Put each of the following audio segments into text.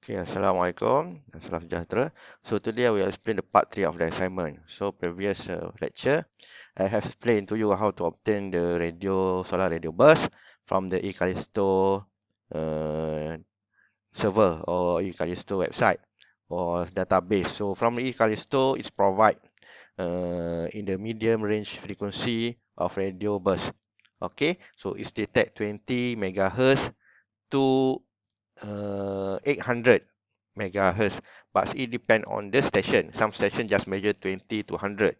Okay, Assalamualaikum dan salam sejahtera. So today I will explain the part 3 of the assignment. So previous lecture, I have explained to you how to obtain the solar radio bus from the eCallisto server or eCallisto website or database. So from the eCallisto, it's provide in the medium range frequency of radio bus. Okay, so it's detect 20 megahertz to 800 megahertz, but it depends on the station. Some station just measure 20 to 100.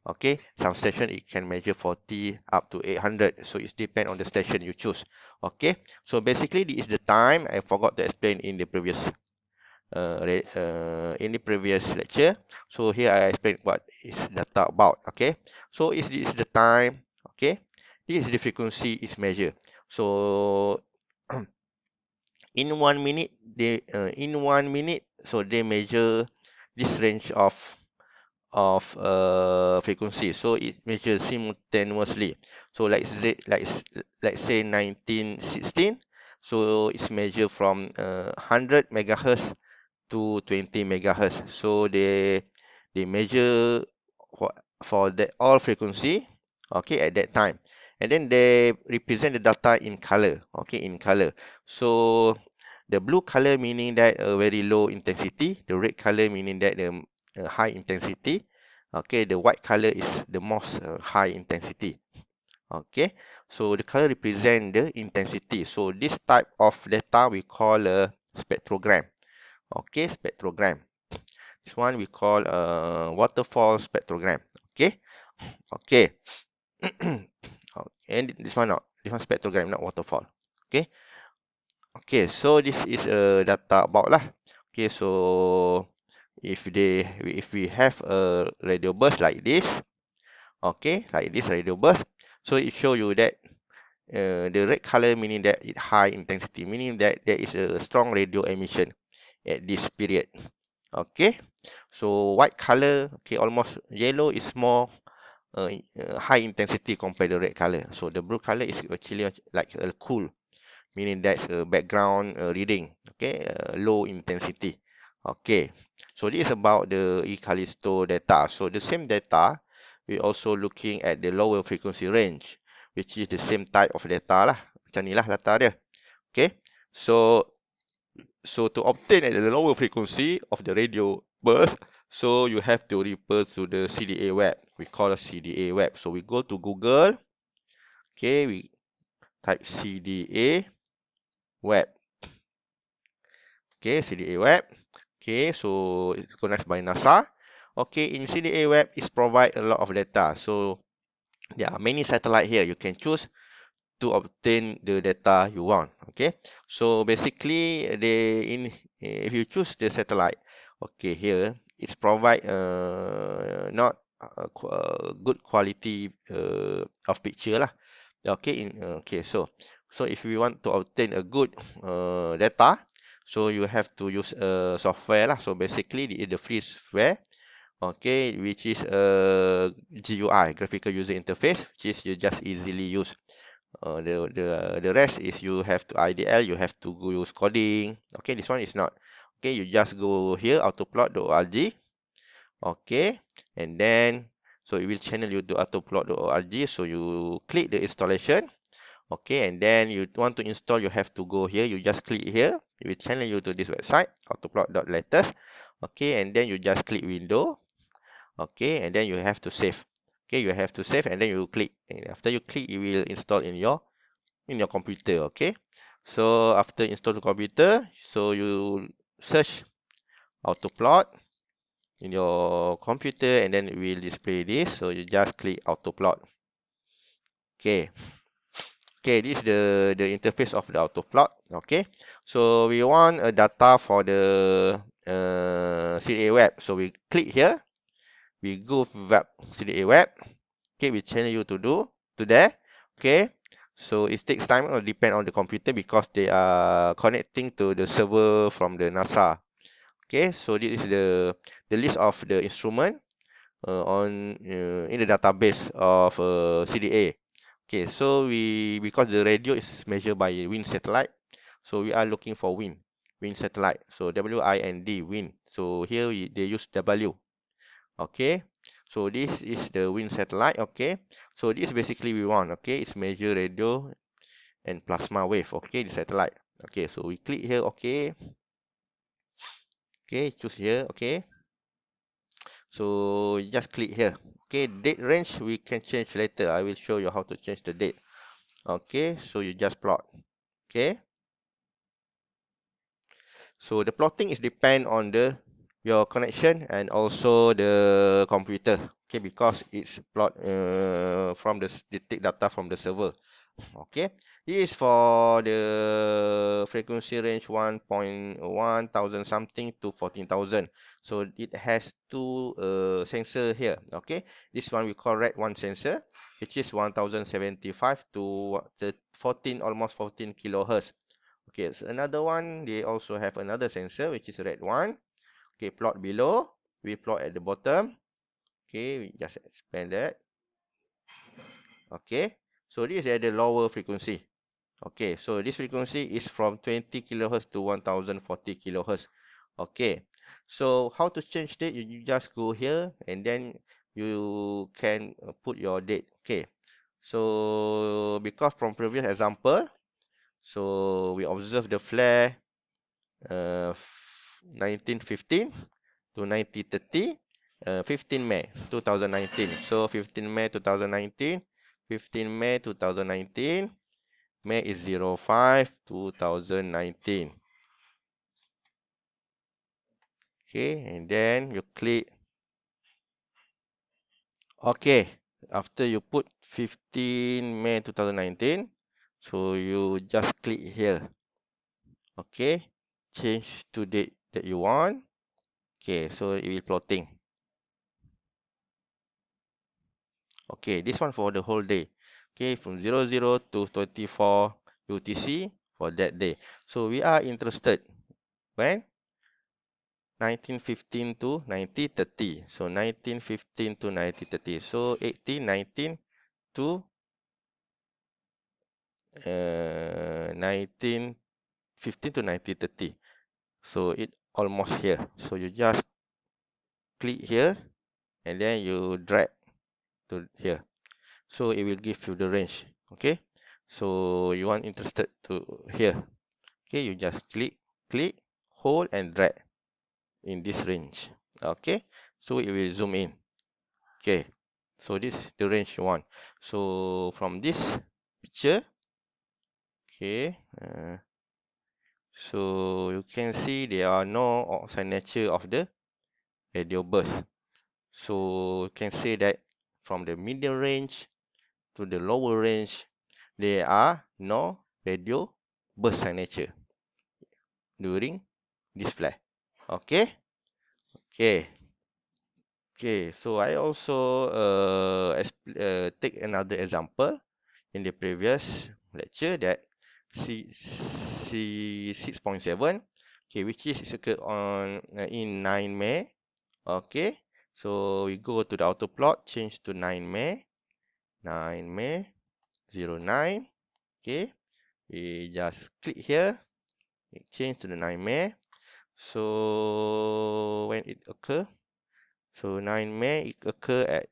Okay, some station it can measure 40 up to 800. So it depends on the station you choose. Okay, so basically this is the time I forgot to explain in the previous lecture. So here I explain what is data about. Okay, so this is the time. Okay, this is the frequency is measured. So in 1 minute so they measure this range of frequency, so it measures simultaneously. So let's say 1916, so it's measured from 100 megahertz to 20 megahertz. So they measure for the all frequency, okay, at that time, and then they represent the data in color, okay, in color. So the blue color meaning that a very low intensity, the red color meaning that the high intensity, okay, the white color is the most high intensity. Okay, so the color represent the intensity. So this type of data we call a spectrogram. Okay, spectrogram. This one we call a waterfall spectrogram. Okay, okay. And this one not. This one spectrogram, not waterfall. Okay, okay. So this is a data about lah. Okay, so if we have a radio burst like this, okay, like this radio burst, so it show you that the red color meaning that it high intensity, meaning that there is a strong radio emission at this period. Okay, so white color, okay, almost yellow is more high intensity compared to red color. So the blue color is actually like a cool, meaning that's a background reading, okay, low intensity. Okay, so this is about the eCallisto data. So the same data, we also looking at the lower frequency range, which is the same type of data lah. Macam ni lah data dia. Okay, so to obtain at the lower frequency of the radio burst, so you have to refer to the CDA web. We call it CDA web. So we go to Google. Okay, we type CDA web. Okay, CDA web. Okay, so it's organized by NASA. Okay, in CDA web, it provide a lot of data. So there are many satellites here. You can choose to obtain the data you want. Okay, so basically if you choose the satellite, okay, here it's provide not good quality of picture lah. Okay, so if you want to obtain a good data, so you have to use a software lah. So basically it is the free software, okay, which is a GUI, graphical user interface, which is you just easily use. The rest is you have to IDL, you have to go use coding. Okay, this one is not. Okay, you just go here autoplot.org. Okay, and then so it will channel you to autoplot.org. So you click the installation. Okay, and then you want to install, you have to go here. You just click here. It will channel you to this website autoplot.latest. Okay, and then you just click window. Okay, and then you have to save. Okay, you have to save, and then you click. And after you click, it will install in your computer. Okay, so after install the computer, so you search autoplot in your computer, and then it will display this. So you just click autoplot. Okay, okay, this is the interface of the autoplot. Okay, so we want a data for the CDA web. So we click here, we go web CDA web. Okay, we channel you to there. Okay, so it takes time or depend on the computer because they are connecting to the server from the NASA. Okay, so this is the list of the instrument in the database of CDA. Okay, so because the radio is measured by wind satellite, so we are looking for wind. wind satellite. So WIND, wind. So here they use W. Okay, so this is the wind satellite. Okay, so this basically we want. Okay, it's measure radio and plasma wave. Okay, the satellite. Okay, so we click here. Okay, okay, choose here. Okay, so you just click here. Okay, date range we can change later. I will show you how to change the date. Okay, so you just plot. Okay, so the plotting is depend on the your connection and also the computer. Okay, because it's plot from the they take data from the server. Okay, this is for the frequency range 1.1000 something to 14,000. So it has two sensor here. Okay, this one we call red one sensor, which is 1075 to 14, almost 14 kilohertz. Okay, so another one, they also have another sensor, which is red one. Okay, plot below, we plot at the bottom. Okay, we just expand that. Okay, so this is at the lower frequency. Okay, so this frequency is from 20 kilohertz to 1040 kilohertz. Okay, so how to change date? You just go here and then you can put your date. Okay, so because from previous example, so we observe the flare 1915 to 1930, 15 May 2019. So 15 May 2019, 15 May 2019. May is 05 2019. Okay, and then you click. Okay, after you put 15 May 2019, so you just click here. Okay, change to date that you want. Okay, so it will plotting. Okay, this one for the whole day. Okay, from 00 to 24 UTC for that day. So we are interested when 1915 to 1930. So 1915 to 1930. So 1819 to 1915 to 1930. So it almost here. So you just click here and then you drag to here. So it will give you the range. Okay. So you want interested to here. Okay, you just click, hold and drag in this range. Okay. So it will zoom in. Okay, so this is the range you want. So from this picture, okay, so you can see there are no signature of the radio burst. So you can say that from the medium range to the lower range, there are no radio burst signature during display. Okay, okay, okay. So I also take another example in the previous lecture that C 6.7, okay, which is occurred on in 9 May. Okay, so we go to the auto plot, change to 9 May, 9 May 09. Okay, we just click here, change to the 9 May. So when it occur, so 9 May it occur at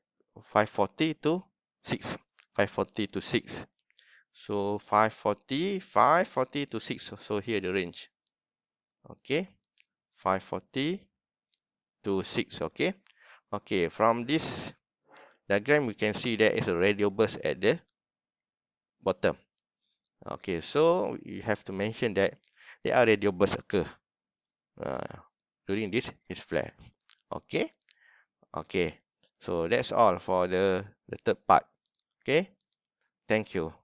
5:40 to 6, 5:40 to 6. So 5:40 to 6. So here the range. Okay. 5:40 to 6. Okay. Okay. From this diagram, we can see there is a radio burst at the bottom. Okay. So you have to mention that there are radio bursts occur during this flare. Okay. Okay. So that's all for the third part. Okay. Thank you.